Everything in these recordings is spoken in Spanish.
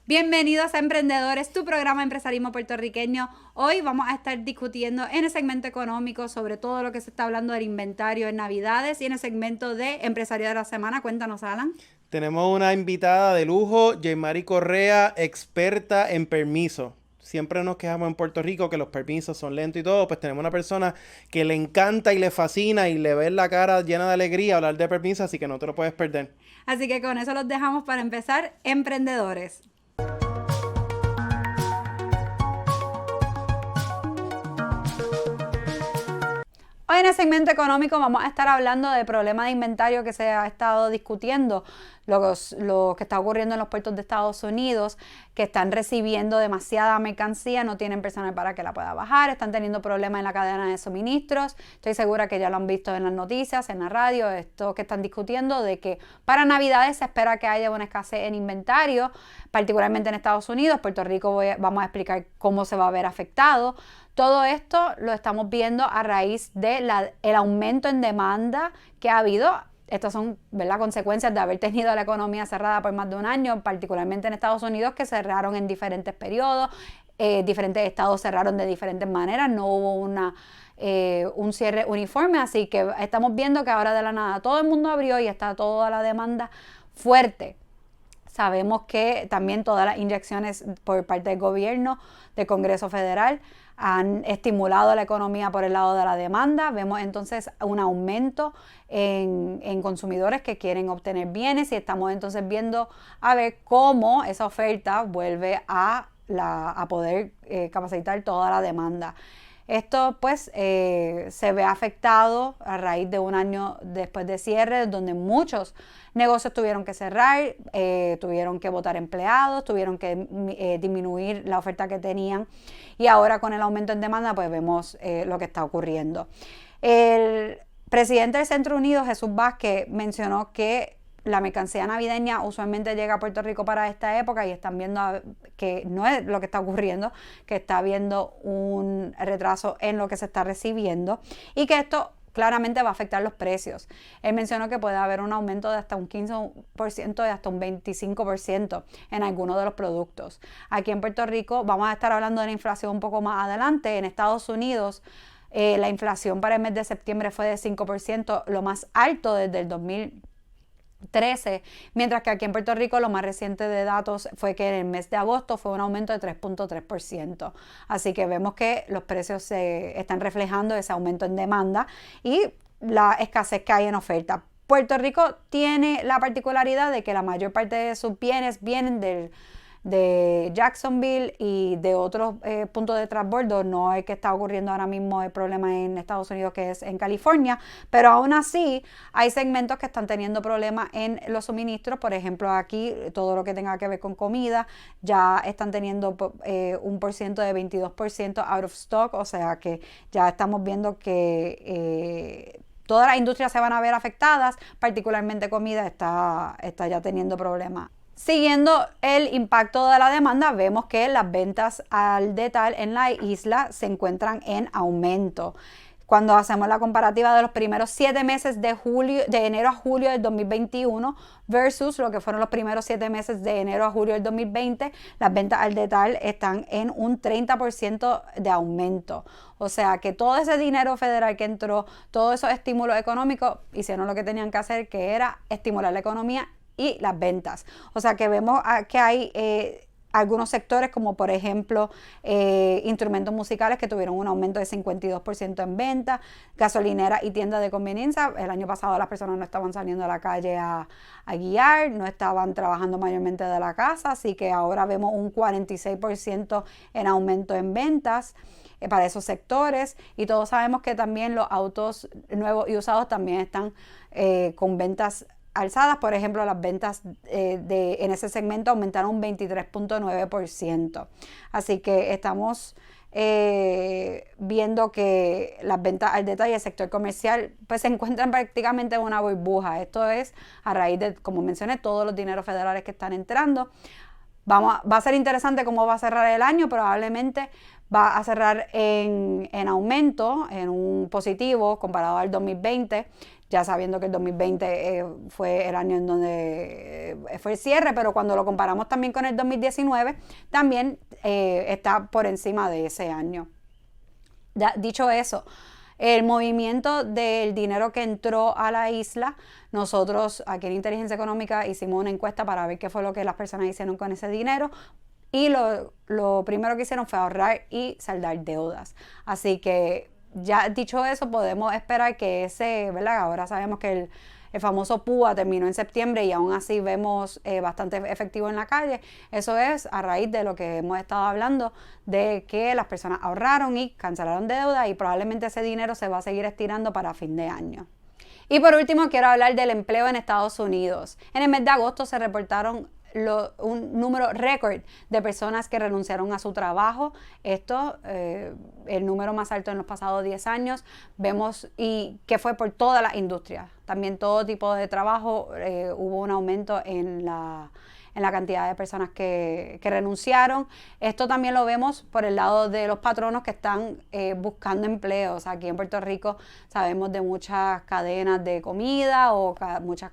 Bienvenidos a Emprendedores, tu programa de empresarismo puertorriqueño. Hoy vamos a estar discutiendo en el segmento económico sobre todo lo que se está hablando del inventario en Navidades y en el segmento de Empresario de la Semana. Cuéntanos, Alan. Tenemos una invitada de lujo, Jeymari Correa, experta en permisos. Siempre nos quejamos en Puerto Rico que los permisos son lentos y todo, pues tenemos una persona que le encanta y le fascina y le ves la cara llena de alegría hablar de permisos, así que no te lo puedes perder. Así que con eso los dejamos para empezar, Emprendedores. Hoy en el segmento económico vamos a estar hablando del problema de inventario que se ha estado discutiendo, lo que está ocurriendo en los puertos de Estados Unidos, que están recibiendo demasiada mercancía, no tienen personal para que la pueda bajar, están teniendo problemas en la cadena de suministros. Estoy segura que ya lo han visto en las noticias, en la radio, esto que están discutiendo de que para Navidades se espera que haya una escasez en inventario, particularmente en Estados Unidos. Puerto Rico vamos a explicar cómo se va a ver afectado. Todo esto lo estamos viendo a raíz del aumento en demanda que ha habido. Estas son, ¿verdad?, consecuencias de haber tenido la economía cerrada por más de un año, particularmente en Estados Unidos, que cerraron en diferentes periodos, diferentes estados cerraron de diferentes maneras, no hubo un cierre uniforme, así que estamos viendo que ahora de la nada todo el mundo abrió y está toda la demanda fuerte. Sabemos que también todas las inyecciones por parte del gobierno, del Congreso Federal, han estimulado la economía por el lado de la demanda. Vemos entonces un aumento en consumidores que quieren obtener bienes y estamos entonces viendo a ver cómo esa oferta vuelve a poder capacitar toda la demanda. Esto pues se ve afectado a raíz de un año después de cierre, donde muchos negocios tuvieron que cerrar, tuvieron que botar empleados, tuvieron que disminuir la oferta que tenían, y ahora con el aumento en demanda pues vemos lo que está ocurriendo. El presidente del Centro Unido, Jesús Vázquez, mencionó que la mercancía navideña usualmente llega a Puerto Rico para esta época y están viendo que no es lo que está ocurriendo, que está habiendo un retraso en lo que se está recibiendo y que esto claramente va a afectar los precios. Él mencionó que puede haber un aumento de hasta un 15% y hasta un 25% en algunos de los productos. Aquí en Puerto Rico vamos a estar hablando de la inflación un poco más adelante. En Estados Unidos la inflación para el mes de septiembre fue de 5%, lo más alto desde el 2013, mientras que aquí en Puerto Rico lo más reciente de datos fue que en el mes de agosto fue un aumento de 3.3%. Así que vemos que los precios se están reflejando ese aumento en demanda y la escasez que hay en oferta. Puerto Rico tiene la particularidad de que la mayor parte de sus bienes vienen de Jacksonville y de otros puntos de transbordo. No es que está ocurriendo ahora mismo el problema en Estados Unidos, que es en California, pero aún así hay segmentos que están teniendo problemas en los suministros. Por ejemplo, aquí todo lo que tenga que ver con comida ya están teniendo un porciento de 22% out of stock, o sea que ya estamos viendo que todas las industrias se van a ver afectadas, particularmente comida está ya teniendo problemas. Siguiendo el impacto de la demanda, vemos que las ventas al detalle en la isla se encuentran en aumento. Cuando hacemos la comparativa de los primeros 7 meses de enero a julio del 2021 versus lo que fueron los primeros 7 meses de enero a julio del 2020, las ventas al detalle están en un 30% de aumento. O sea que todo ese dinero federal que entró, todos esos estímulos económicos, hicieron lo que tenían que hacer, que era estimular la economía y las ventas. O sea que vemos que hay algunos sectores como por ejemplo instrumentos musicales que tuvieron un aumento de 52% en ventas, gasolineras y tiendas de conveniencia. El año pasado las personas no estaban saliendo a la calle a guiar, no estaban trabajando mayormente de la casa, así que ahora vemos un 46% en aumento en ventas para esos sectores, y todos sabemos que también los autos nuevos y usados también están con ventas alzadas. Por ejemplo, las ventas en ese segmento aumentaron un 23.9%. Así que estamos viendo que las ventas al detalle del sector comercial pues se encuentran prácticamente en una burbuja. Esto es a raíz de, como mencioné, todos los dineros federales que están entrando. va a ser interesante cómo va a cerrar el año, probablemente va a cerrar en aumento, en un positivo comparado al 2020, ya sabiendo que el 2020 fue el año en donde fue el cierre, pero cuando lo comparamos también con el 2019, también está por encima de ese año. Ya, dicho eso, el movimiento del dinero que entró a la isla, nosotros aquí en Inteligencia Económica hicimos una encuesta para ver qué fue lo que las personas hicieron con ese dinero. Y lo primero que hicieron fue ahorrar y saldar deudas. Así que ya dicho eso, podemos esperar que ¿verdad? Ahora sabemos que el famoso PUA terminó en septiembre y aún así vemos bastante efectivo en la calle. Eso es a raíz de lo que hemos estado hablando, de que las personas ahorraron y cancelaron deuda y probablemente ese dinero se va a seguir estirando para fin de año. Y por último, quiero hablar del empleo en Estados Unidos. En el mes de agosto se reportaron un número récord de personas que renunciaron a su trabajo. Esto, el número más alto en los pasados 10 años. Vemos y que fue por todas las industrias. También todo tipo de trabajo, hubo un aumento en la cantidad de personas que renunciaron. Esto también lo vemos por el lado de los patronos que están buscando empleos. Aquí en Puerto Rico sabemos de muchas cadenas de comida o muchas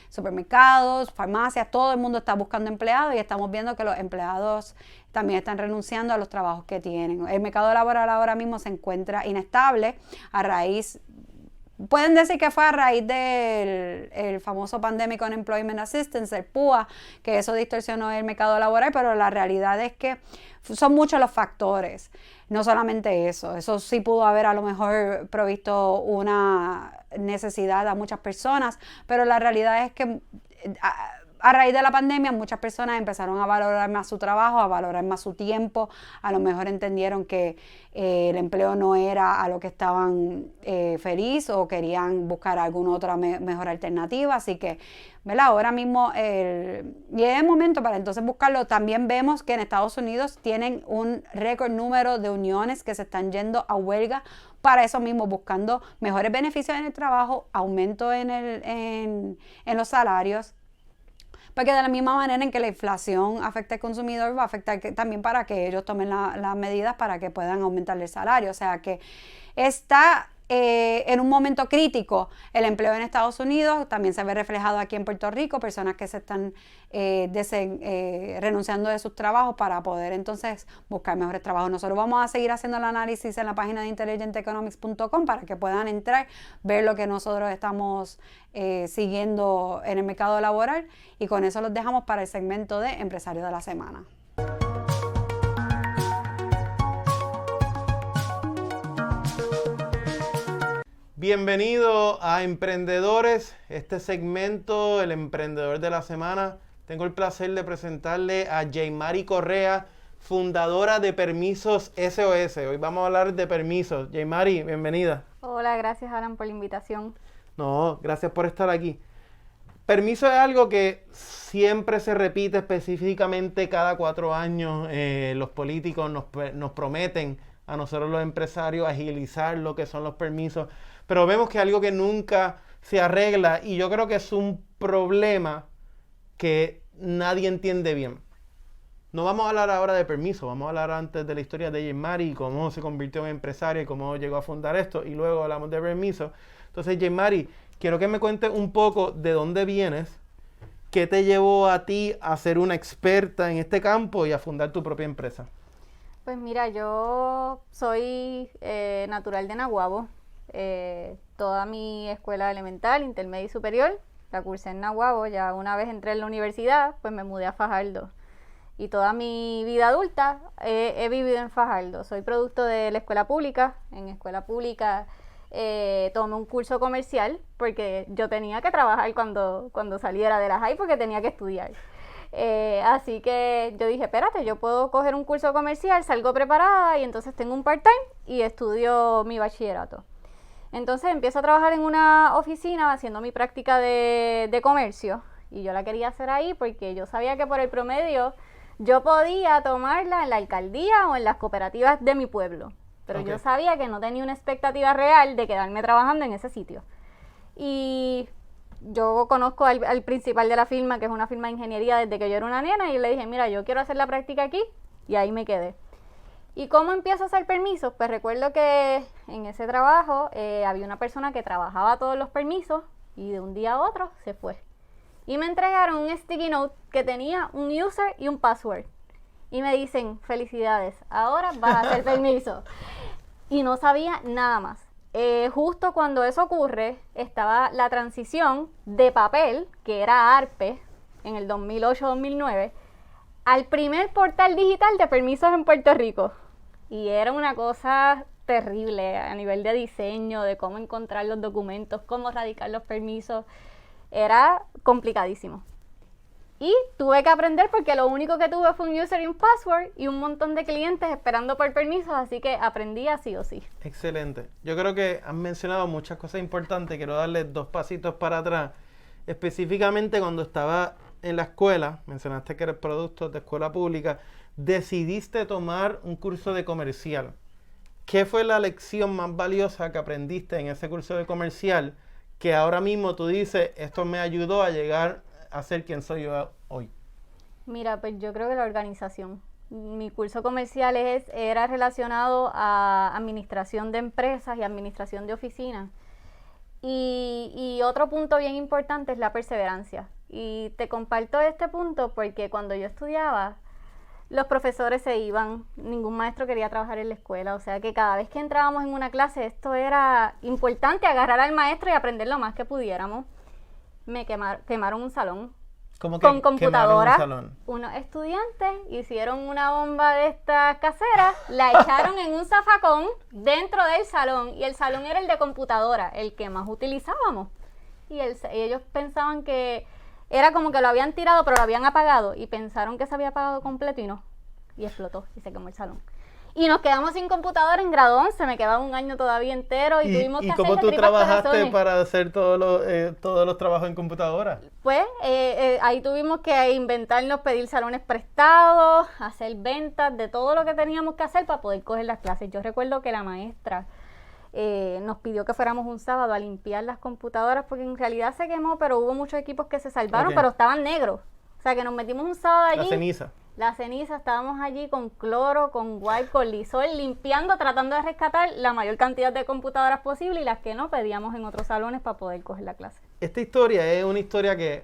supermercados, farmacias, todo el mundo está buscando empleados y estamos viendo que los empleados también están renunciando a los trabajos que tienen. El mercado laboral ahora mismo se encuentra inestable a raíz. Pueden decir que fue a raíz del famoso Pandemic Unemployment Assistance, el PUA, que eso distorsionó el mercado laboral, pero la realidad es que son muchos los factores. No solamente eso sí pudo haber a lo mejor provisto una necesidad a muchas personas, pero la realidad es que a raíz de la pandemia muchas personas empezaron a valorar más su trabajo, a valorar más su tiempo, a lo mejor entendieron que el empleo no era a lo que estaban feliz o querían buscar alguna otra mejor alternativa, así que ¿verdad? Ahora mismo y es el momento para entonces buscarlo. También vemos que en Estados Unidos tienen un récord número de uniones que se están yendo a huelga para eso mismo, buscando mejores beneficios en el trabajo, aumento en los salarios. Porque de la misma manera en que la inflación afecta al consumidor, va a afectar también para que ellos tomen las medidas para que puedan aumentar el salario. O sea que está en un momento crítico el empleo en Estados Unidos, también se ve reflejado aquí en Puerto Rico, personas que se están renunciando de sus trabajos para poder entonces buscar mejores trabajos. Nosotros vamos a seguir haciendo el análisis en la página de intelligenteconomics.com para que puedan entrar, ver lo que nosotros estamos siguiendo en el mercado laboral, y con eso los dejamos para el segmento de Empresario de la Semana. Bienvenido a Emprendedores, este segmento, el Emprendedor de la Semana. Tengo el placer de presentarle a Jeimari Correa, fundadora de Permisos SOS. Hoy vamos a hablar de permisos. Jeimari, bienvenida. Hola, gracias Alan por la invitación. No, gracias por estar aquí. Permiso es algo que siempre se repite, específicamente cada 4 años. Los políticos nos prometen a nosotros los empresarios agilizar lo que son los permisos, pero vemos que es algo que nunca se arregla, y yo creo que es un problema que nadie entiende bien. No vamos a hablar ahora de permiso, vamos a hablar antes de la historia de Jeimari y cómo se convirtió en empresaria y cómo llegó a fundar esto, y luego hablamos de permiso. Entonces, Jeimari, quiero que me cuentes un poco de dónde vienes, qué te llevó a ti a ser una experta en este campo y a fundar tu propia empresa. Pues mira, yo soy natural de Naguabo. Toda mi escuela elemental, intermedia y superior la cursé en Naguabo. Ya una vez entré en la universidad, pues me mudé a Fajardo. Y toda mi vida adulta he vivido en Fajardo. Soy producto de la escuela pública. En escuela pública tomé un curso comercial porque yo tenía que trabajar cuando saliera de la high, porque tenía que estudiar. Así que yo dije, espérate, yo puedo coger un curso comercial, salgo preparada y entonces tengo un part-time y estudio mi bachillerato. Entonces empiezo a trabajar en una oficina haciendo mi práctica de comercio, y yo la quería hacer ahí porque yo sabía que por el promedio yo podía tomarla en la alcaldía o en las cooperativas de mi pueblo, pero yo sabía que no tenía una expectativa real de quedarme trabajando en ese sitio. Y yo conozco al principal de la firma, que es una firma de ingeniería desde que yo era una nena, y le dije, mira, yo quiero hacer la práctica aquí, y ahí me quedé. ¿Y cómo empiezo a hacer permisos? Pues recuerdo que en ese trabajo había una persona que trabajaba todos los permisos, y de un día a otro se fue. Y me entregaron un sticky note que tenía un user y un password. Y me dicen, felicidades, ahora vas a hacer permiso. Y no sabía nada más. Justo cuando eso ocurre, estaba la transición de papel, que era ARPE, en el 2008-2009, al primer portal digital de permisos en Puerto Rico. Y era una cosa terrible a nivel de diseño, de cómo encontrar los documentos, cómo radicar los permisos. Era complicadísimo. Y tuve que aprender porque lo único que tuve fue un user y un password y un montón de clientes esperando por permisos, así que aprendí así o sí. Excelente. Yo creo que has mencionado muchas cosas importantes. Quiero darle 2 pasitos para atrás. Específicamente cuando estaba en la escuela, mencionaste que eres producto de escuela pública, decidiste tomar un curso de comercial. ¿Qué fue la lección más valiosa que aprendiste en ese curso de comercial que ahora mismo tú dices, esto me ayudó a llegar a ser quien soy yo hoy? Mira, pues yo creo que la organización. Mi curso comercial era relacionado a administración de empresas y administración de oficinas. Y otro punto bien importante es la perseverancia. Y te comparto este punto porque cuando yo estudiaba, los profesores se iban, ningún maestro quería trabajar en la escuela, o sea que cada vez que entrábamos en una clase esto era importante, agarrar al maestro y aprender lo más que pudiéramos. Me quemaron un salón ¿Cómo que con computadora. un salón? Unos estudiantes hicieron una bomba de estas caseras, la echaron en un zafacón dentro del salón y el salón era el de computadora, el que más utilizábamos. Y ellos pensaban que era como que lo habían tirado pero lo habían apagado y pensaron que se había apagado completo y no. Y explotó y se quemó el salón. Y nos quedamos sin computadora en grado 11, me quedaba un año todavía entero y tuvimos que hacer cómo tú tripas trabajaste corazones. para hacer todos los trabajos en computadora? Pues ahí tuvimos que inventarnos, pedir salones prestados, hacer ventas de todo lo que teníamos que hacer para poder coger las clases. Yo recuerdo que la maestra nos pidió que fuéramos un sábado a limpiar las computadoras porque en realidad se quemó, pero hubo muchos equipos que se salvaron, pero estaban negros. O sea que nos metimos un sábado allí. La ceniza. La ceniza, estábamos allí con cloro, con wipe, con Lysol, limpiando, tratando de rescatar la mayor cantidad de computadoras posible y las que no pedíamos en otros salones para poder coger la clase. Esta historia es una historia que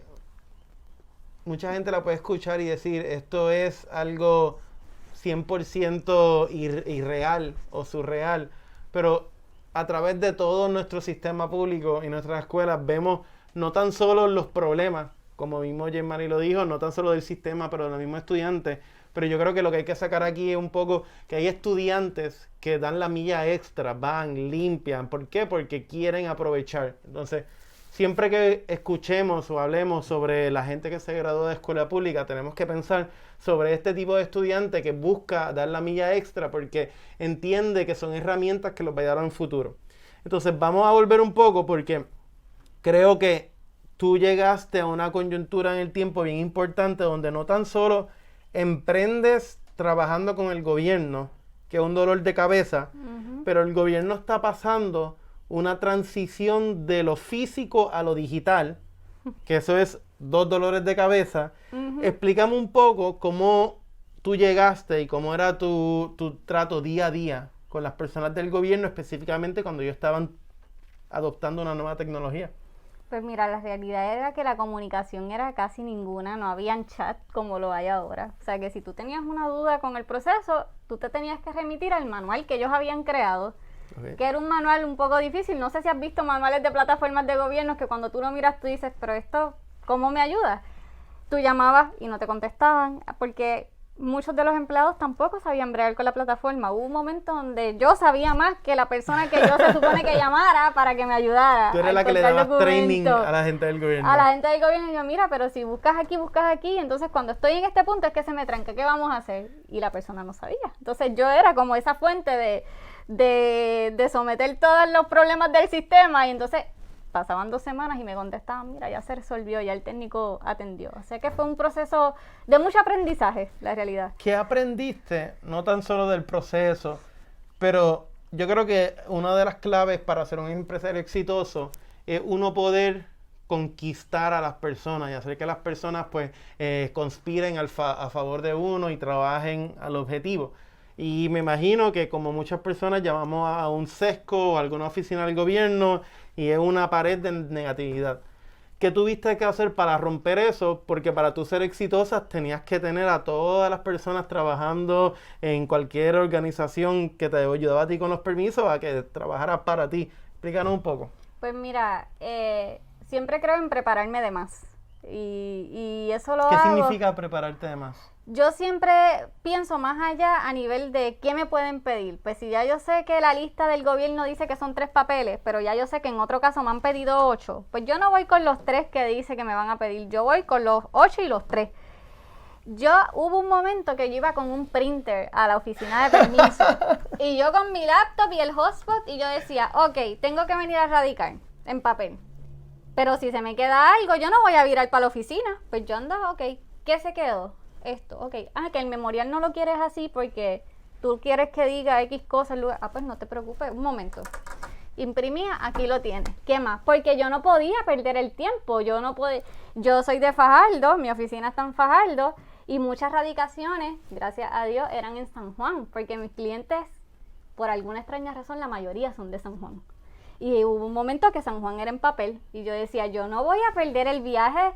mucha gente la puede escuchar y decir, esto es algo 100% irreal o surreal, pero a través de todo nuestro sistema público y nuestras escuelas vemos no tan solo los problemas, como mismo Jean-Marie lo dijo, no tan solo del sistema, pero de los mismos estudiantes. Pero yo creo que lo que hay que sacar aquí es un poco que hay estudiantes que dan la milla extra, van, limpian. ¿Por qué? Porque quieren aprovechar. Entonces, siempre que escuchemos o hablemos sobre la gente que se graduó de escuela pública, tenemos que pensar sobre este tipo de estudiante que busca dar la milla extra porque entiende que son herramientas que los va a dar en el futuro. Entonces, vamos a volver un poco porque creo que tú llegaste a una coyuntura en el tiempo bien importante donde no tan solo emprendes trabajando con el gobierno, que es un dolor de cabeza, pero el gobierno está pasando una transición de lo físico a lo digital, que eso es 2 dolores de cabeza. Explícame un poco cómo tú llegaste y cómo era tu trato día a día con las personas del gobierno, específicamente cuando ellos estaban adoptando una nueva tecnología. Pues mira, la realidad era que la comunicación era casi ninguna, no habían chat como lo hay ahora. O sea que si tú tenías una duda con el proceso, tú te tenías que remitir al manual que ellos habían creado, que era un manual un poco difícil. No sé si has visto manuales de plataformas de gobierno que cuando tú lo miras tú dices, pero esto, ¿cómo me ayuda? Tú llamabas y no te contestaban, porque muchos de los empleados tampoco sabían bregar con la plataforma. Hubo un momento donde yo sabía más que la persona que yo se supone que llamara para que me ayudara. Tú eres la que le dabas training a la gente del gobierno. A la gente del gobierno, y yo, mira, pero si buscas aquí, entonces cuando estoy en este punto es que se me tranca, ¿qué vamos a hacer? Y la persona no sabía. Entonces yo era como esa fuente de someter todos los problemas del sistema, y entonces pasaban 2 semanas y me contestaban, mira, ya se resolvió, ya el técnico atendió. O sea que fue un proceso de mucho aprendizaje, la realidad. ¿Qué aprendiste? No tan solo del proceso, pero yo creo que una de las claves para ser un empresario exitoso es uno poder conquistar a las personas y hacer que las personas pues conspiren a favor de uno y trabajen al objetivo. Y me imagino que como muchas personas llamamos a un sesco o a alguna oficina del gobierno y es una pared de negatividad. ¿Qué tuviste que hacer para romper eso? Porque para tú ser exitosa tenías que tener a todas las personas trabajando en cualquier organización que te ayudaba a ti con los permisos a que trabajara para ti. Explícanos un poco. Pues mira, siempre creo en prepararme de más. Y eso lo ¿Qué hago. significa prepararte de más? Yo siempre pienso más allá a nivel de qué me pueden pedir. Pues si ya yo sé que la lista del gobierno dice que son 3 papeles, pero ya yo sé que en otro caso me han pedido 8, pues yo no voy con los 3 que dice que me van a pedir, yo voy con los 8 y los 3. Hubo un momento que yo iba con un printer a la oficina de permiso y yo con mi laptop y el hotspot y yo decía, ok, tengo que venir a radicar en papel. Pero si se me queda algo, yo no voy a virar para la oficina. Pues yo ando, ok, ¿qué se quedó? Esto, ok. Que el memorial no lo quieres así porque tú quieres que diga X cosas en lugar. Pues no te preocupes, un momento. Imprimía, aquí lo tienes. ¿Qué más? Porque yo no podía perder el tiempo. Yo soy de Fajardo, mi oficina está en Fajardo y muchas radicaciones, gracias a Dios, eran en San Juan, porque mis clientes, por alguna extraña razón, la mayoría son de San Juan. Y hubo un momento que San Juan era en papel y yo decía, yo no voy a perder el viaje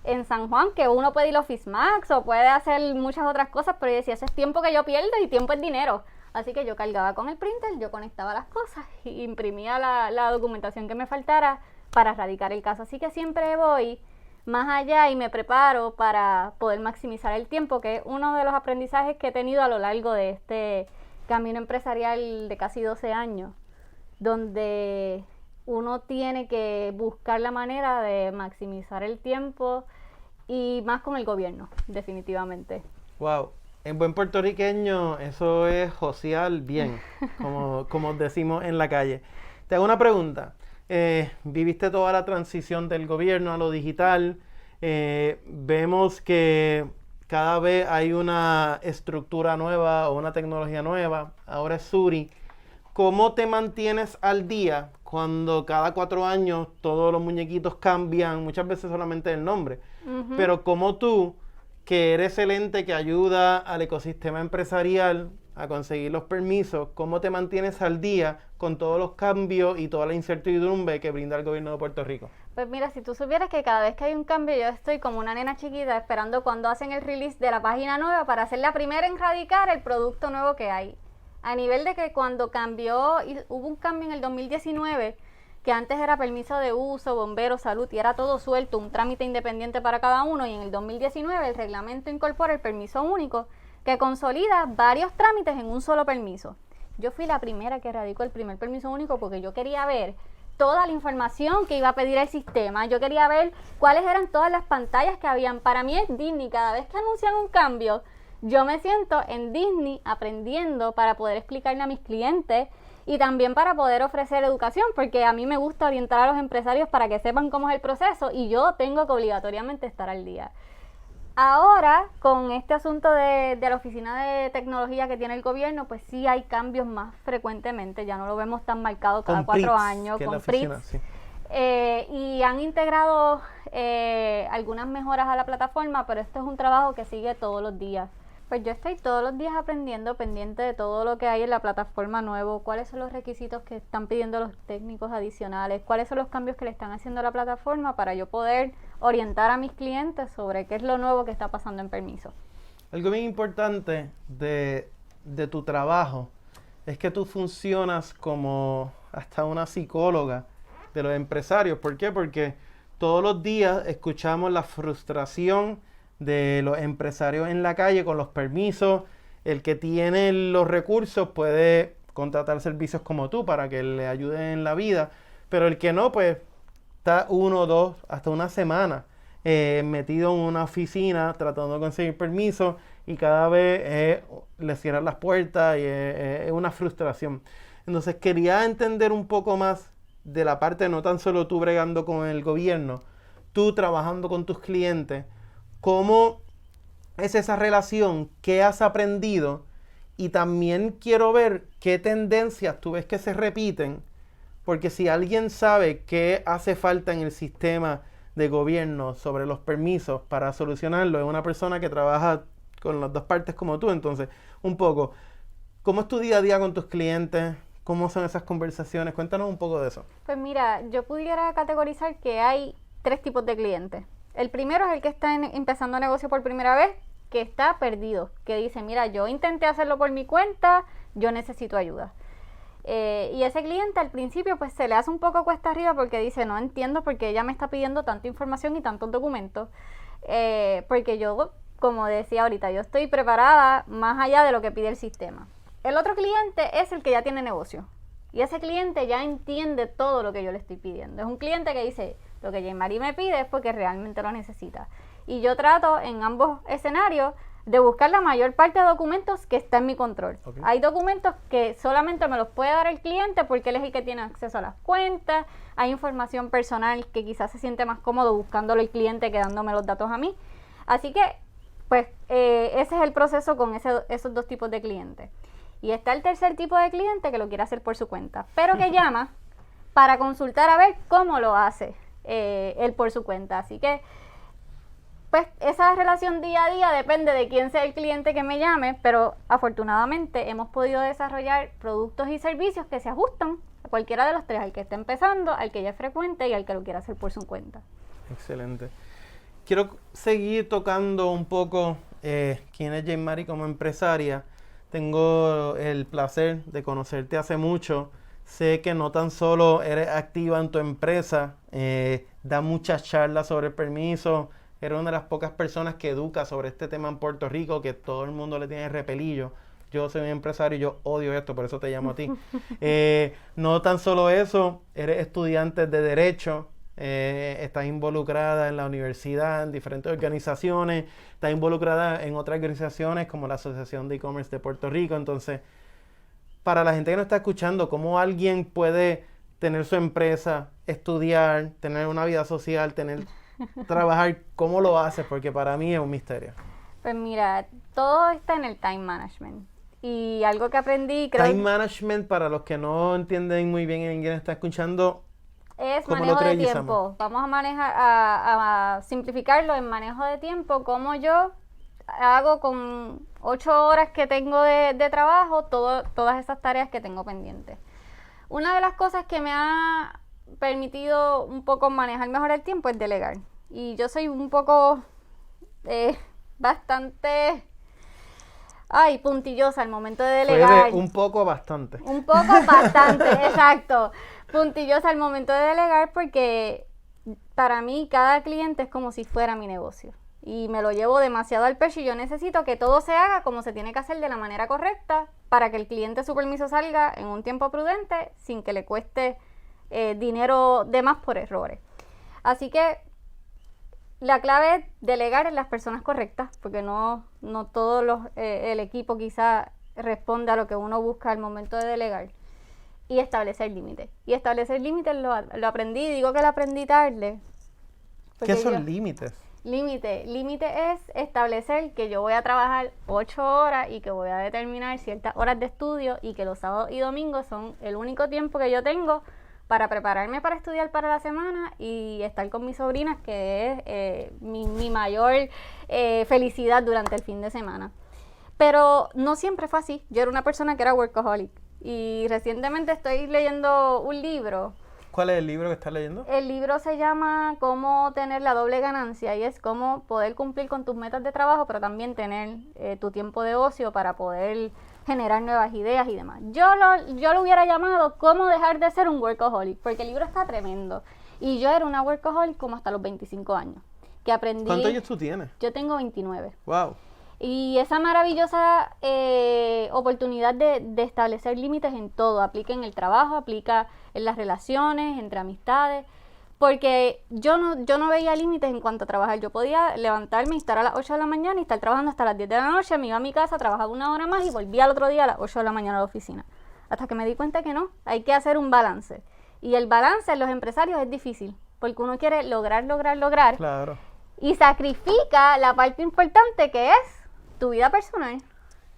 en San Juan, que uno puede ir a Office Max o puede hacer muchas otras cosas, pero yo decía, ese es tiempo que yo pierdo y tiempo es dinero. Así que yo cargaba con el printer, yo conectaba las cosas y imprimía la documentación que me faltara para radicar el caso. Así que siempre voy más allá y me preparo para poder maximizar el tiempo, que es uno de los aprendizajes que he tenido a lo largo de este camino empresarial de casi 12 años, donde uno tiene que buscar la manera de maximizar el tiempo y más con el gobierno, definitivamente. Wow, en buen puertorriqueño eso es josear bien, como decimos en la calle. Te hago una pregunta. Viviste toda la transición del gobierno a lo digital. Vemos que cada vez hay una estructura nueva o una tecnología nueva. Ahora es Suri. ¿Cómo te mantienes al día cuando cada 4 años todos los muñequitos cambian, muchas veces solamente el nombre? Uh-huh. Pero como tú, que eres el ente que ayuda al ecosistema empresarial a conseguir los permisos, ¿cómo te mantienes al día con todos los cambios y toda la incertidumbre que brinda el gobierno de Puerto Rico? Pues mira, si tú supieras que cada vez que hay un cambio yo estoy como una nena chiquita esperando cuando hacen el release de la página nueva para ser la primera en radicar el producto nuevo que hay. A nivel de que cuando hubo un cambio en el 2019, que antes era permiso de uso, bombero, salud, y era todo suelto, un trámite independiente para cada uno, y en el 2019 el reglamento incorpora el permiso único, que consolida varios trámites en un solo permiso. Yo fui la primera que radicó el primer permiso único porque yo quería ver toda la información que iba a pedir el sistema, yo quería ver cuáles eran todas las pantallas que habían. Para mí es Disney, cada vez que anuncian un cambio, yo me siento en Disney aprendiendo para poder explicarle a mis clientes y también para poder ofrecer educación, porque a mí me gusta orientar a los empresarios para que sepan cómo es el proceso y yo tengo que obligatoriamente estar al día. Ahora, con este asunto de la oficina de tecnología que tiene el gobierno, pues sí hay cambios más frecuentemente, ya no lo vemos tan marcado cada 4 años con PRITS. Sí. Y han integrado algunas mejoras a la plataforma, pero esto es un trabajo que sigue todos los días. Pues yo estoy todos los días aprendiendo, pendiente de todo lo que hay en la plataforma nuevo, cuáles son los requisitos que están pidiendo los técnicos adicionales, cuáles son los cambios que le están haciendo a la plataforma para yo poder orientar a mis clientes sobre qué es lo nuevo que está pasando en permiso. Algo bien importante de tu trabajo es que tú funcionas como hasta una psicóloga de los empresarios. ¿Por qué? Porque todos los días escuchamos la frustración de los empresarios en la calle con los permisos. El que tiene los recursos puede contratar servicios como tú para que le ayuden en la vida, pero el que no, pues está 1, 2, hasta una semana metido en una oficina tratando de conseguir permisos y cada vez le cierran las puertas y es una frustración. Entonces quería entender un poco más de la parte, no tan solo tú bregando con el gobierno, tú trabajando con tus clientes, ¿cómo es esa relación? ¿Qué has aprendido? Y también quiero ver qué tendencias tú ves que se repiten, porque si alguien sabe qué hace falta en el sistema de gobierno sobre los permisos para solucionarlo es una persona que trabaja con las dos partes como tú. Entonces, un poco, ¿cómo es tu día a día con tus clientes? ¿Cómo son esas conversaciones? Cuéntanos un poco de eso. Pues mira, yo pudiera categorizar que hay 3 tipos de clientes. El primero es el que está empezando negocio por primera vez, que está perdido, que dice, mira, yo intenté hacerlo por mi cuenta, yo necesito ayuda. Y ese cliente al principio pues se le hace un poco cuesta arriba porque dice, no entiendo por qué ella me está pidiendo tanta información y tantos documentos, porque yo, como decía ahorita, yo estoy preparada más allá de lo que pide el sistema. El otro cliente es el que ya tiene negocio y ese cliente ya entiende todo lo que yo le estoy pidiendo. Es un cliente que dice, lo que Jean-Marie me pide es porque realmente lo necesita. Y yo trato en ambos escenarios de buscar la mayor parte de documentos que está en mi control. Okay. Hay documentos que solamente me los puede dar el cliente porque él es el que tiene acceso a las cuentas. Hay información personal que quizás se siente más cómodo buscándolo el cliente que dándome los datos a mí. Así que, pues, ese es el proceso con esos 2 tipos de clientes. Y está el tercer tipo de cliente que lo quiere hacer por su cuenta, pero que llama para consultar a ver cómo lo hace él por su cuenta. Así que, pues esa relación día a día depende de quién sea el cliente que me llame, pero afortunadamente hemos podido desarrollar productos y servicios que se ajustan a cualquiera de los 3, al que esté empezando, al que ya es frecuente y al que lo quiera hacer por su cuenta. Excelente. Quiero seguir tocando un poco quién es Jean-Marie como empresaria. Tengo el placer de conocerte hace mucho. Sé que no tan solo eres activa en tu empresa, da muchas charlas sobre el permiso. Eres una de las pocas personas que educa sobre este tema en Puerto Rico, que todo el mundo le tiene repelillo. Yo soy un empresario y yo odio esto, por eso te llamo a ti. No tan solo eso, eres estudiante de Derecho, estás involucrada en la universidad, en diferentes organizaciones, estás involucrada en otras organizaciones como la Asociación de E-Commerce de Puerto Rico. Entonces, para la gente que nos está escuchando, ¿cómo alguien puede tener su empresa, estudiar, tener una vida social, trabajar? ¿Cómo lo haces? Porque para mí es un misterio. Pues mira, todo está en el time management. Y algo que aprendí, Time management, para los que no entienden muy bien en inglés, está escuchando, es manejo de tiempo. Vamos a manejar, a simplificarlo en manejo de tiempo, como yo hago con 8 horas que tengo de trabajo, todas esas tareas que tengo pendientes. Una de las cosas que me ha permitido un poco manejar mejor el tiempo es delegar. Y yo soy un poco bastante puntillosa al momento de delegar. Un poco bastante. Un poco bastante, exacto. Puntillosa al momento de delegar porque para mí cada cliente es como si fuera mi negocio. Y me lo llevo demasiado al pecho y yo necesito que todo se haga como se tiene que hacer de la manera correcta para que el cliente su permiso salga en un tiempo prudente sin que le cueste dinero de más por errores. Así que la clave es delegar en las personas correctas, porque no todo el equipo quizá responde a lo que uno busca al momento de delegar. Y establecer límites. Y establecer límites lo aprendí, digo que lo aprendí tarde. ¿Qué son límites? Límite es establecer que yo voy a trabajar 8 horas y que voy a determinar ciertas horas de estudio y que los sábados y domingos son el único tiempo que yo tengo para prepararme para estudiar para la semana y estar con mis sobrinas, que es mi mayor felicidad durante el fin de semana. Pero no siempre fue así. Yo era una persona que era workaholic y recientemente estoy leyendo un libro. ¿Cuál es el libro que estás leyendo? El libro se llama Cómo tener la doble ganancia y es cómo poder cumplir con tus metas de trabajo, pero también tener tu tiempo de ocio para poder generar nuevas ideas y demás. Yo lo hubiera llamado Cómo dejar de ser un workaholic, porque el libro está tremendo. Y yo era una workaholic como hasta los 25 años. Que aprendí. ¿Cuántos años tú tienes? Yo tengo 29. Wow. Y esa maravillosa oportunidad de establecer límites en todo, aplica en el trabajo, aplica en las relaciones, entre amistades, porque yo no veía límites en cuanto a trabajar. Yo podía levantarme y estar a las 8 de la mañana y estar trabajando hasta las 10 de la noche, me iba a mi casa, trabajaba 1 hora más y volvía al otro día a las 8 de la mañana a la oficina. Hasta que me di cuenta que no, hay que hacer un balance. Y el balance en los empresarios es difícil, porque uno quiere lograr. Claro. Y sacrifica la parte importante que es tu vida personal.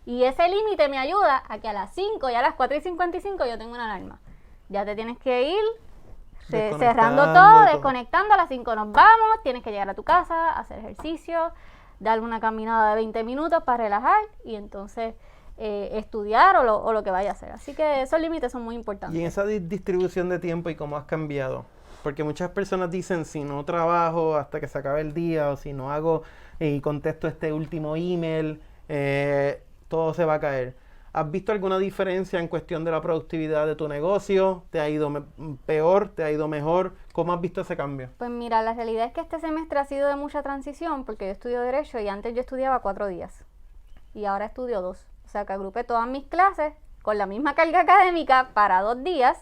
Y ese límite me ayuda a que a las 5 y a las 4:55 yo tengo una alarma. Ya te tienes que ir, cerrando todo, desconectando, a las 5 nos vamos, tienes que llegar a tu casa, hacer ejercicio, darle una caminada de 20 minutos para relajar y entonces estudiar o lo que vaya a hacer. Así que esos límites son muy importantes. Y en esa distribución de tiempo y cómo has cambiado, porque muchas personas dicen, si no trabajo hasta que se acabe el día, o si no hago y contesto este último email, todo se va a caer. ¿Has visto alguna diferencia en cuestión de la productividad de tu negocio? ¿Te ha ido peor? ¿Te ha ido mejor? ¿Cómo has visto ese cambio? Pues mira, la realidad es que este semestre ha sido de mucha transición porque yo estudio Derecho y antes yo estudiaba 4 días y ahora estudio 2. O sea que agrupé todas mis clases con la misma carga académica para 2 días.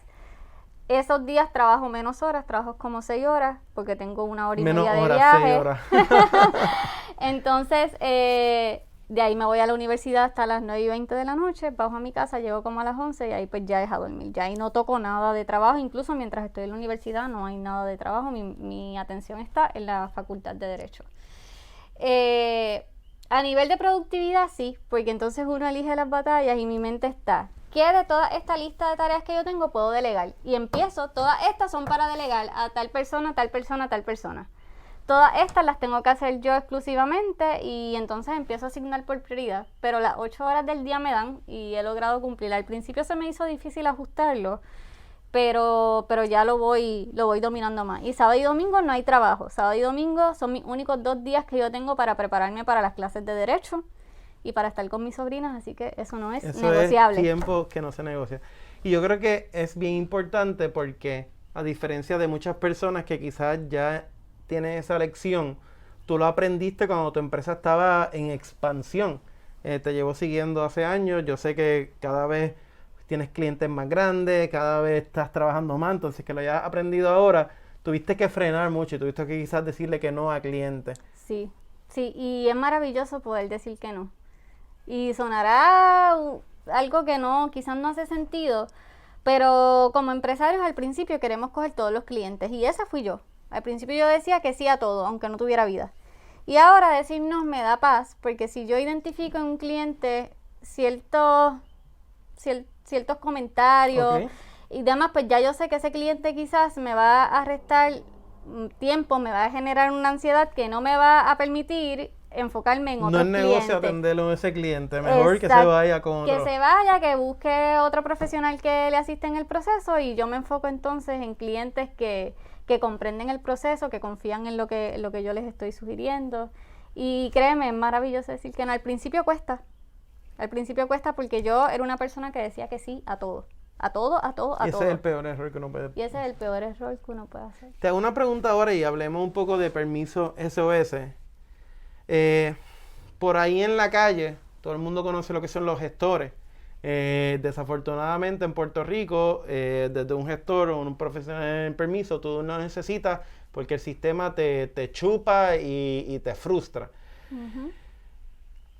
Esos días trabajo menos horas, trabajo como 6 horas porque tengo 1 hora y media de viaje. 6 horas. Entonces, de ahí me voy a la universidad hasta las 9:20 de la noche, bajo a mi casa, llego como a las 11 y ahí pues ya es a dormir. Ya ahí no toco nada de trabajo, incluso mientras estoy en la universidad no hay nada de trabajo, mi atención está en la Facultad de Derecho. A nivel de productividad sí, porque entonces uno elige las batallas y mi mente está, ¿qué de toda esta lista de tareas que yo tengo puedo delegar? Y empiezo, todas estas son para delegar a tal persona, tal persona, tal persona. Todas estas las tengo que hacer yo exclusivamente y entonces empiezo a asignar por prioridad. Pero las 8 horas del día me dan y he logrado cumplir. Al principio se me hizo difícil ajustarlo, pero ya lo voy dominando más. Y sábado y domingo no hay trabajo. Sábado y domingo son mis únicos 2 días que yo tengo para prepararme para las clases de Derecho y para estar con mis sobrinas, así que eso no es negociable. Es tiempo que no se negocia. Y yo creo que es bien importante porque, a diferencia de muchas personas que quizás ya tienen esa lección, tú lo aprendiste cuando tu empresa estaba en expansión. Te llevo siguiendo hace años, yo sé que cada vez tienes clientes más grandes, cada vez estás trabajando más, entonces que lo hayas aprendido ahora, tuviste que frenar mucho y tuviste que quizás decirle que no a clientes. Sí, y es maravilloso poder decir que no. Y sonará algo que no, quizás no hace sentido, pero como empresarios al principio queremos coger todos los clientes y esa fui yo. Al principio yo decía que sí a todo, aunque no tuviera vida. Y ahora decir no me da paz, porque si yo identifico en un cliente ciertos comentarios y demás, pues ya yo sé que ese cliente quizás me va a restar tiempo, me va a generar una ansiedad que no me va a permitir enfocarme en otros clientes. No es negocio atenderlo a ese cliente, mejor que se vaya con otro. Que se vaya, que busque otro profesional que le asista en el proceso y yo me enfoco entonces en clientes que comprenden el proceso, que confían en lo que yo les estoy sugiriendo. Y créeme, es maravilloso decir que no. Al principio cuesta porque yo era una persona que decía que sí a todo. A todo. Y ese es el peor error que uno puede hacer. Y ese es el peor error que uno puede hacer. Te hago una pregunta ahora y hablemos un poco de permiso SOS. Por ahí en la calle, todo el mundo conoce lo que son los gestores. Desafortunadamente en Puerto Rico, desde un gestor o un profesional en permiso, tú no necesitas porque el sistema te chupa y te frustra. Uh-huh.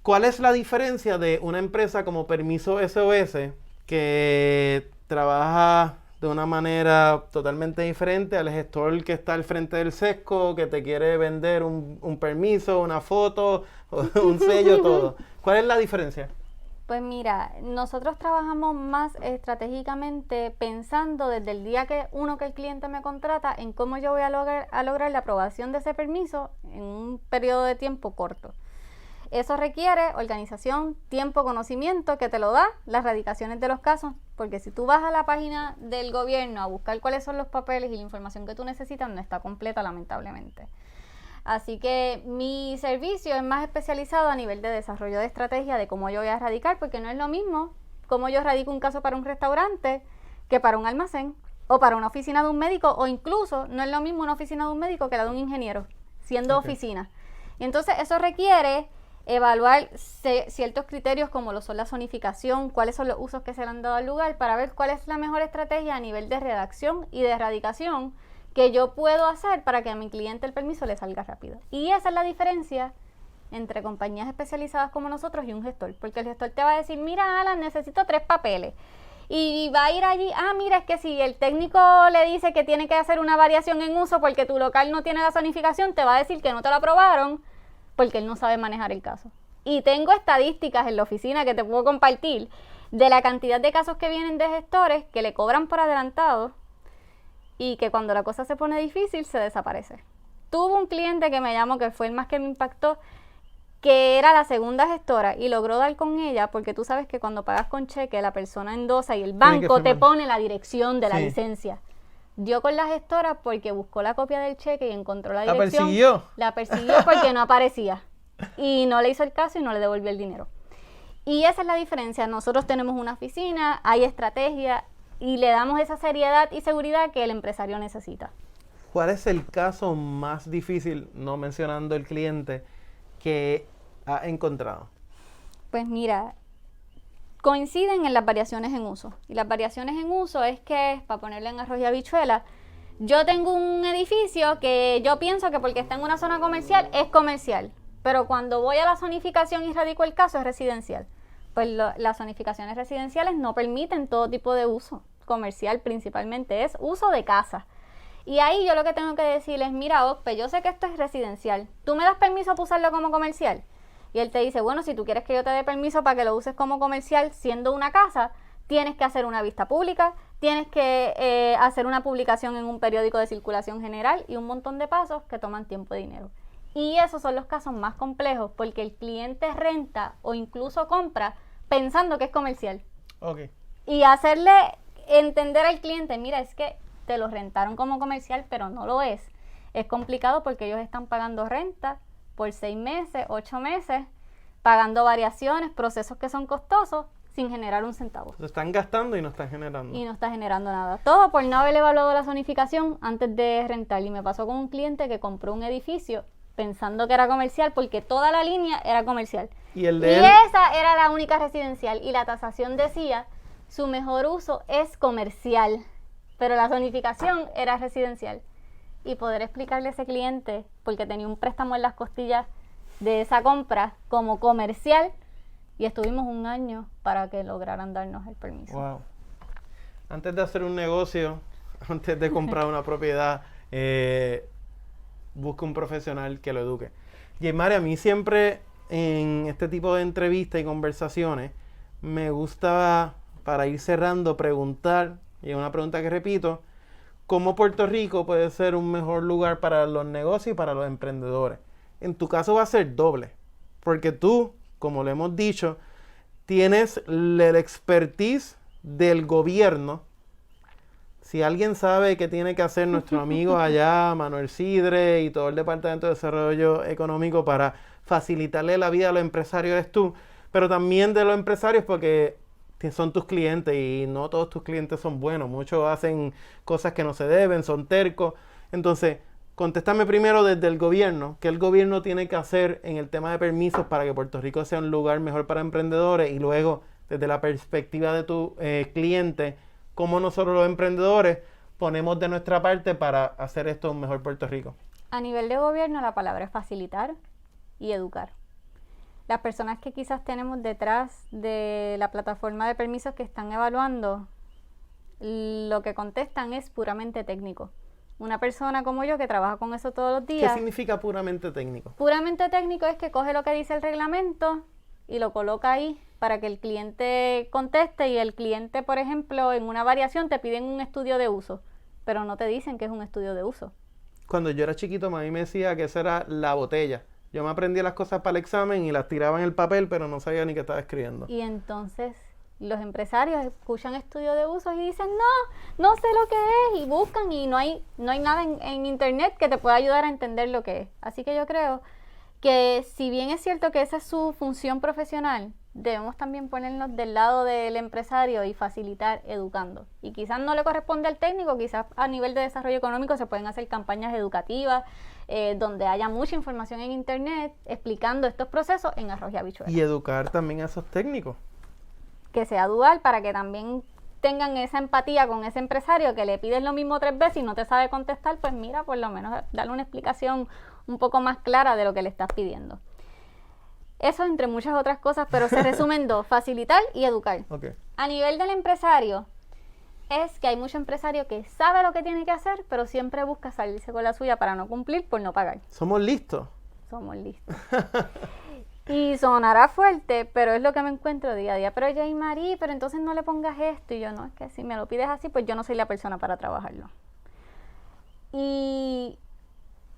¿Cuál es la diferencia de una empresa como Permiso SOS que trabaja de una manera totalmente diferente al gestor que está al frente del sesco, que te quiere vender un permiso, una foto, un sello, todo? ¿Cuál es la diferencia? Pues mira, nosotros trabajamos más estratégicamente pensando desde el día que el cliente me contrata en cómo yo voy a lograr la aprobación de ese permiso en un periodo de tiempo corto. Eso requiere organización, tiempo, conocimiento que te lo da las radicaciones de los casos, porque si tú vas a la página del gobierno a buscar cuáles son los papeles y la información que tú necesitas, no está completa lamentablemente. Así que mi servicio es más especializado a nivel de desarrollo de estrategia de cómo yo voy a radicar, porque no es lo mismo cómo yo radico un caso para un restaurante que para un almacén o para una oficina de un médico, o incluso no es lo mismo una oficina de un médico que la de un ingeniero, siendo oficina. Y entonces eso requiere evaluar ciertos criterios como lo son la zonificación, cuáles son los usos que se le han dado al lugar, para ver cuál es la mejor estrategia a nivel de redacción y de erradicación que yo puedo hacer para que a mi cliente el permiso le salga rápido. Y esa es la diferencia entre compañías especializadas como nosotros y un gestor, porque el gestor te va a decir, mira Alan, necesito 3 papeles, y va a ir allí, mira, es que si el técnico le dice que tiene que hacer una variación en uso porque tu local no tiene la zonificación, te va a decir que no te lo aprobaron porque él no sabe manejar el caso. Y tengo estadísticas en la oficina que te puedo compartir de la cantidad de casos que vienen de gestores que le cobran por adelantado y que cuando la cosa se pone difícil se desaparece. Tuve un cliente que me llamó, que fue el más que me impactó, que era la segunda gestora y logró dar con ella, porque tú sabes que cuando pagas con cheque la persona endosa y el banco te pone la dirección de la licencia. Dio con la gestora porque buscó la copia del cheque y encontró la dirección. La persiguió porque no aparecía y no le hizo el caso y no le devolvió el dinero. Y esa es la diferencia. Nosotros tenemos una oficina, hay estrategia y le damos esa seriedad y seguridad que el empresario necesita. ¿Cuál es el caso más difícil, no mencionando el cliente, que ha encontrado? Pues mira, coinciden en las variaciones en uso. Y las variaciones en uso es que, para ponerle en arroz y habichuela, yo tengo un edificio que yo pienso que porque está en una zona comercial es comercial, pero cuando voy a la zonificación y radico el caso es residencial. Pues las zonificaciones residenciales no permiten todo tipo de uso. Comercial principalmente es uso de casa. Y ahí yo lo que tengo que decirles es, mira, Ospe, yo sé que esto es residencial. ¿Tú me das permiso para usarlo como comercial? Y él te dice, bueno, si tú quieres que yo te dé permiso para que lo uses como comercial siendo una casa, tienes que hacer una vista pública, tienes que hacer una publicación en un periódico de circulación general y un montón de pasos que toman tiempo y dinero. Y esos son los casos más complejos porque el cliente renta o incluso compra pensando que es comercial. Okay. Y hacerle entender al cliente, mira, es que te lo rentaron como comercial, pero no lo es. Es complicado porque ellos están pagando renta por 6 meses, 8 meses, pagando variaciones, procesos que son costosos, sin generar un centavo. Se están gastando y no están generando. Y no está generando nada. Todo por no haber evaluado la zonificación antes de rentar. Y me pasó con un cliente que compró un edificio pensando que era comercial porque toda la línea era comercial. Y esa era la única residencial. Y la tasación decía, su mejor uso es comercial, pero la zonificación era residencial. Y poder explicarle a ese cliente, porque tenía un préstamo en las costillas de esa compra como comercial, y estuvimos 1 año para que lograran darnos el permiso. Wow. Antes de hacer un negocio, antes de comprar una propiedad, busca un profesional que lo eduque. Yemari, a mí siempre en este tipo de entrevistas y conversaciones me gusta, para ir cerrando, preguntar, y es una pregunta que repito, ¿cómo Puerto Rico puede ser un mejor lugar para los negocios y para los emprendedores? En tu caso va a ser doble, porque tú, como le hemos dicho, tienes el expertise del gobierno. Si alguien sabe qué tiene que hacer nuestro amigo allá, Manuel Sidre y todo el Departamento de Desarrollo Económico para facilitarle la vida a los empresarios, eres tú, pero también de los empresarios porque son tus clientes y no todos tus clientes son buenos. Muchos hacen cosas que no se deben, son tercos. Entonces, contéstame primero desde el gobierno, ¿qué el gobierno tiene que hacer en el tema de permisos para que Puerto Rico sea un lugar mejor para emprendedores? Y luego, desde la perspectiva de tu cliente, ¿cómo nosotros los emprendedores ponemos de nuestra parte para hacer esto un mejor Puerto Rico? A nivel de gobierno, la palabra es facilitar y educar. Las personas que quizás tenemos detrás de la plataforma de permisos que están evaluando, lo que contestan es puramente técnico. Una persona como yo que trabaja con eso todos los días. ¿Qué significa puramente técnico? Puramente técnico es que coge lo que dice el reglamento y lo coloca ahí para que el cliente conteste y el cliente, por ejemplo, en una variación te piden un estudio de uso, pero no te dicen que es un estudio de uso. Cuando yo era chiquito, mami me decía que esa era la botella. Yo me aprendía las cosas para el examen y las tiraba en el papel, pero no sabía ni qué estaba escribiendo. Y entonces los empresarios escuchan estudio de usos y dicen, no sé lo que es, y buscan y no hay nada en internet que te pueda ayudar a entender lo que es. Así que yo creo que si bien es cierto que esa es su función profesional, debemos también ponernos del lado del empresario y facilitar educando. Y quizás no le corresponde al técnico, quizás a nivel de desarrollo económico se pueden hacer campañas educativas donde haya mucha información en internet explicando estos procesos en arroz y habichuelas. Y educar también a esos técnicos. Que sea dual para que también tengan esa empatía con ese empresario que le pides lo mismo 3 veces y no te sabe contestar, pues mira, por lo menos darle una explicación un poco más clara de lo que le estás pidiendo. Eso entre muchas otras cosas, pero se resumen 2, facilitar y educar. Okay. A nivel del empresario, es que hay mucho empresario que sabe lo que tiene que hacer, pero siempre busca salirse con la suya para no cumplir por no pagar. Somos listos. Somos listos. Y sonará fuerte, pero es lo que me encuentro día a día. Pero Yemari, pero entonces no le pongas esto. Y yo, no, es que si me lo pides así, pues yo no soy la persona para trabajarlo. Y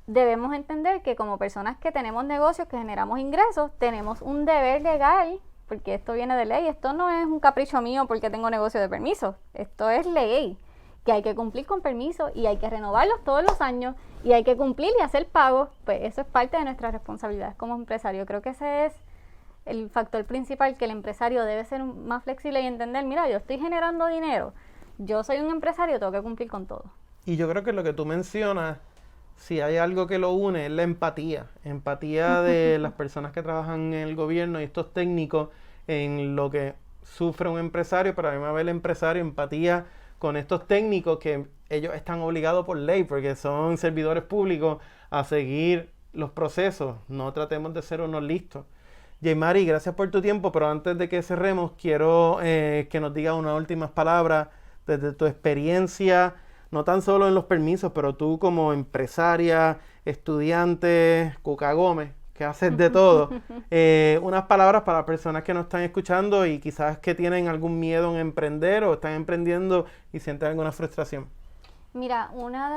debemos entender que como personas que tenemos negocios, que generamos ingresos, tenemos un deber legal, porque esto viene de ley, esto no es un capricho mío porque tengo negocio de permiso, esto es ley, que hay que cumplir con permisos y hay que renovarlos todos los años y hay que cumplir y hacer pagos, pues eso es parte de nuestras responsabilidades como empresario. Creo que ese es el factor principal, que el empresario debe ser más flexible y entender, mira, yo estoy generando dinero, yo soy un empresario, tengo que cumplir con todo. Y yo creo que lo que tú mencionas, si hay algo que lo une, es la empatía. Empatía de las personas que trabajan en el gobierno y estos técnicos en lo que sufre un empresario, pero a mí me ve el empresario, empatía con estos técnicos que ellos están obligados por ley, porque son servidores públicos, a seguir los procesos. No tratemos de ser unos listos. Jeimari, gracias por tu tiempo, pero antes de que cerremos, quiero que nos digas unas últimas palabras desde tu experiencia, no tan solo en los permisos, pero tú como empresaria, estudiante, Cuca Gómez, que haces de todo. Unas palabras para personas que nos están escuchando y quizás que tienen algún miedo en emprender o están emprendiendo y sienten alguna frustración. Mira, una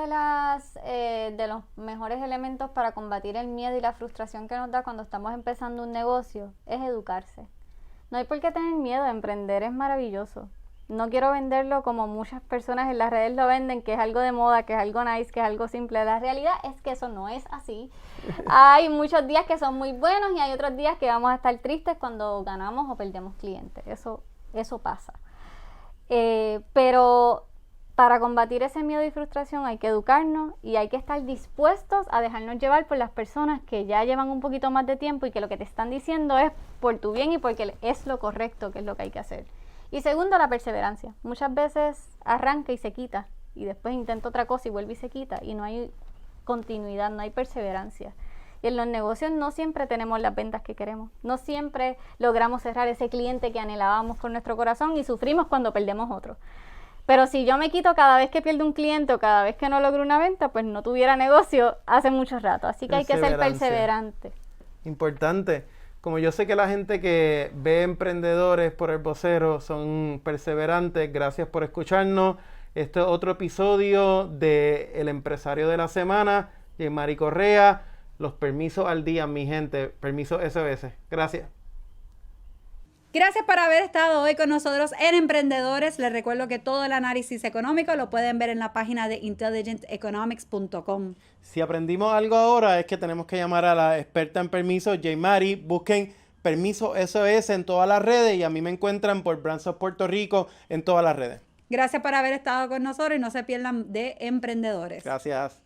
de los mejores elementos para combatir el miedo y la frustración que nos da cuando estamos empezando un negocio es educarse. No hay por qué tener miedo, emprender es maravilloso. No quiero venderlo como muchas personas en las redes lo venden, que es algo de moda, que es algo nice, que es algo simple. La realidad es que eso no es así. Hay muchos días que son muy buenos y hay otros días que vamos a estar tristes cuando ganamos o perdemos clientes. Eso pasa. Pero para combatir ese miedo y frustración hay que educarnos y hay que estar dispuestos a dejarnos llevar por las personas que ya llevan un poquito más de tiempo y que lo que te están diciendo es por tu bien y porque es lo correcto, que es lo que hay que hacer. Y segundo, la perseverancia. Muchas veces arranca y se quita y después intenta otra cosa y vuelve y se quita y no hay continuidad, no hay perseverancia. Y en los negocios no siempre tenemos las ventas que queremos, no siempre logramos cerrar ese cliente que anhelábamos con nuestro corazón y sufrimos cuando perdemos otro. Pero si yo me quito cada vez que pierdo un cliente o cada vez que no logro una venta, pues no tuviera negocio hace mucho rato. Así que hay que ser perseverante. Importante. Como yo sé que la gente que ve emprendedores por El Vocero son perseverantes, gracias por escucharnos. Este es otro episodio de El Empresario de la Semana, Jeimari Correa. Los permisos al día, mi gente. Permisos SOS. Gracias. Gracias por haber estado hoy con nosotros en Emprendedores. Les recuerdo que todo el análisis económico lo pueden ver en la página de intelligenteconomics.com. Si aprendimos algo ahora es que tenemos que llamar a la experta en permisos, Jeimari. Busquen Permiso SOS en todas las redes y a mí me encuentran por Brands of Puerto Rico en todas las redes. Gracias por haber estado con nosotros y no se pierdan de Emprendedores. Gracias.